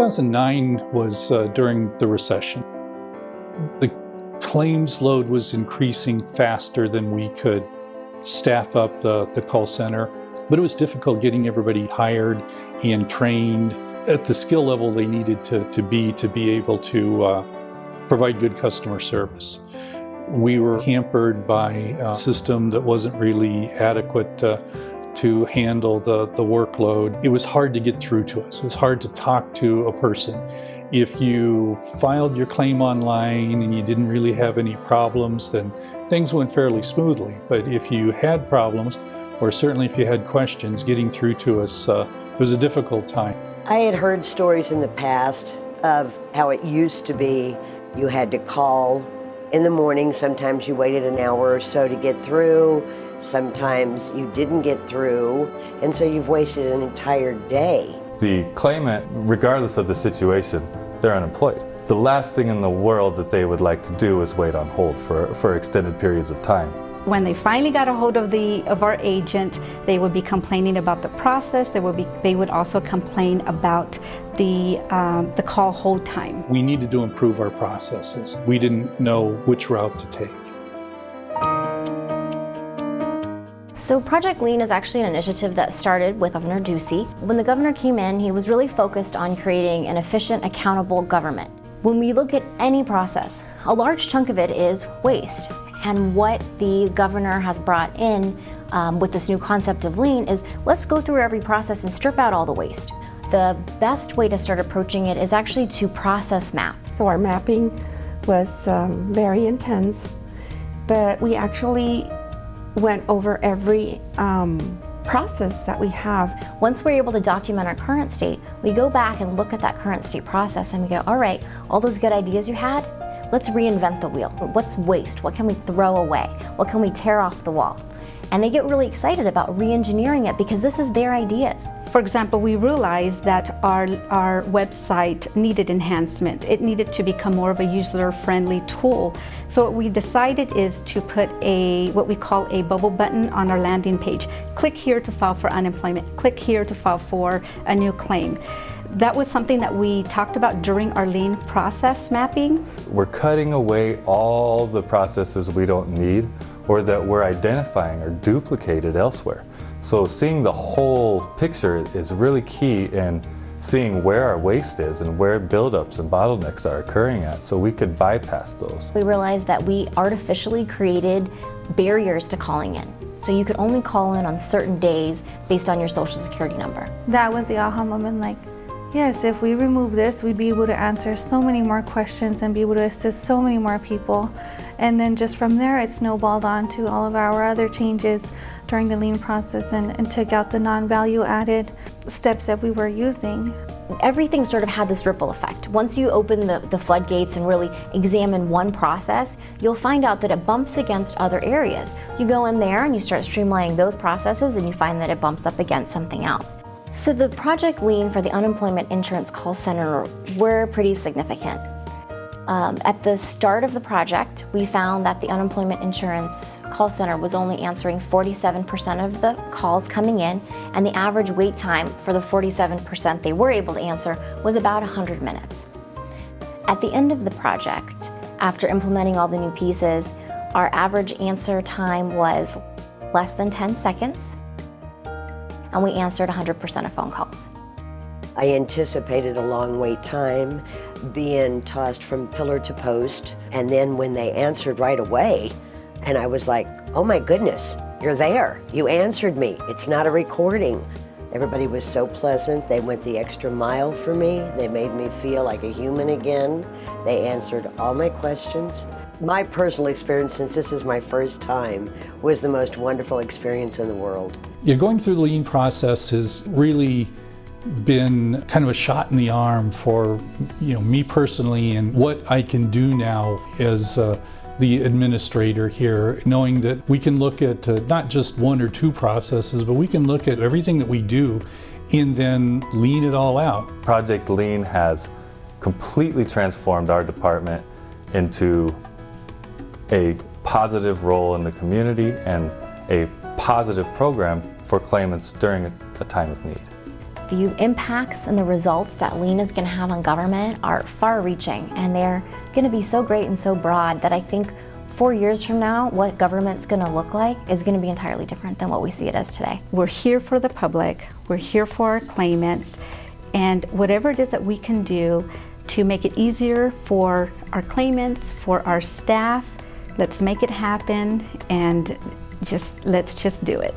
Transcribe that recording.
2009 was during the recession. The claims load was increasing faster than we could staff up the call center, but it was difficult getting everybody hired and trained at the skill level they needed to be able to provide good customer service. We were hampered by a system that wasn't really adequate to handle the workload. It was hard to get through to us. It was hard to talk to a person. If you filed your claim online and you didn't really have any problems, then things went fairly smoothly. But if you had problems, or certainly if you had questions, getting through to us, it was a difficult time. I had heard stories in the past of how it used to be. You had to call in the morning. Sometimes you waited an hour or so to get through. Sometimes you didn't get through, and so you've wasted an entire day. The claimant, regardless of the situation, they're unemployed. The last thing in the world that they would like to do is wait on hold for extended periods of time. When they finally got a hold of our agent, they would be complaining about the process. They would also complain about the call hold time. We needed to improve our processes. We didn't know which route to take. So Project Lean is actually an initiative that started with Governor Ducey. When the governor came in, he was really focused on creating an efficient, accountable government. When we look at any process, a large chunk of it is waste. And what the governor has brought in with this new concept of Lean is, let's go through every process and strip out all the waste. The best way to start approaching it is actually to process map. So our mapping was very intense, but we actually went over every process that we have. Once we're able to document our current state, we go back and look at that current state process and we go, all right, all those good ideas you had, let's reinvent the wheel. What's waste? What can we throw away? What can we tear off the wall? And they get really excited about re-engineering it because this is their ideas. For example, we realized that our website needed enhancement. It needed to become more of a user-friendly tool. So what we decided is to put what we call a bubble button on our landing page. Click here to file for unemployment. Click here to file for a new claim. That was something that we talked about during our Lean process mapping. We're cutting away all the processes we don't need or that we're identifying are duplicated elsewhere. So seeing the whole picture is really key in seeing where our waste is and where buildups and bottlenecks are occurring at so we could bypass those. We realized that we artificially created barriers to calling in. So you could only call in on certain days based on your social security number. That was the aha moment, like, yes, if we remove this, we'd be able to answer so many more questions and be able to assist so many more people. And then just from there, it snowballed on to all of our other changes during the Lean process and took out the non-value added steps that we were using. Everything sort of had this ripple effect. Once you open the floodgates and really examine one process, you'll find out that it bumps against other areas. You go in there and you start streamlining those processes and you find that it bumps up against something else. So the Project Lean for the unemployment insurance call center were pretty significant. At the start of the project, we found that the unemployment insurance call center was only answering 47% of the calls coming in, and the average wait time for the 47% they were able to answer was about 100 minutes. At the end of the project, after implementing all the new pieces, our average answer time was less than 10 seconds, and we answered 100% of phone calls. I anticipated a long wait time, being tossed from pillar to post, and then when they answered right away, and I was like, oh my goodness, you're there. You answered me. It's not a recording. Everybody was so pleasant. They went the extra mile for me. They made me feel like a human again. They answered all my questions. My personal experience, since this is my first time, was the most wonderful experience in the world. Going through the Lean process has really been kind of a shot in the arm for me personally and what I can do now as the administrator here, knowing that we can look at not just one or two processes, but we can look at everything that we do and then lean it all out. Project Lean has completely transformed our department into a positive role in the community and a positive program for claimants during a time of need. the impacts and the results that lean is going to have on government are far-reaching, and they're going to be so great and so broad that I think 4 years from now, what government's going to look like is going to be entirely different than what we see it as today. We're here for the public, we're here for our claimants, and whatever it is that we can do to make it easier for our claimants, for our staff, let's make it happen, and let's just do it.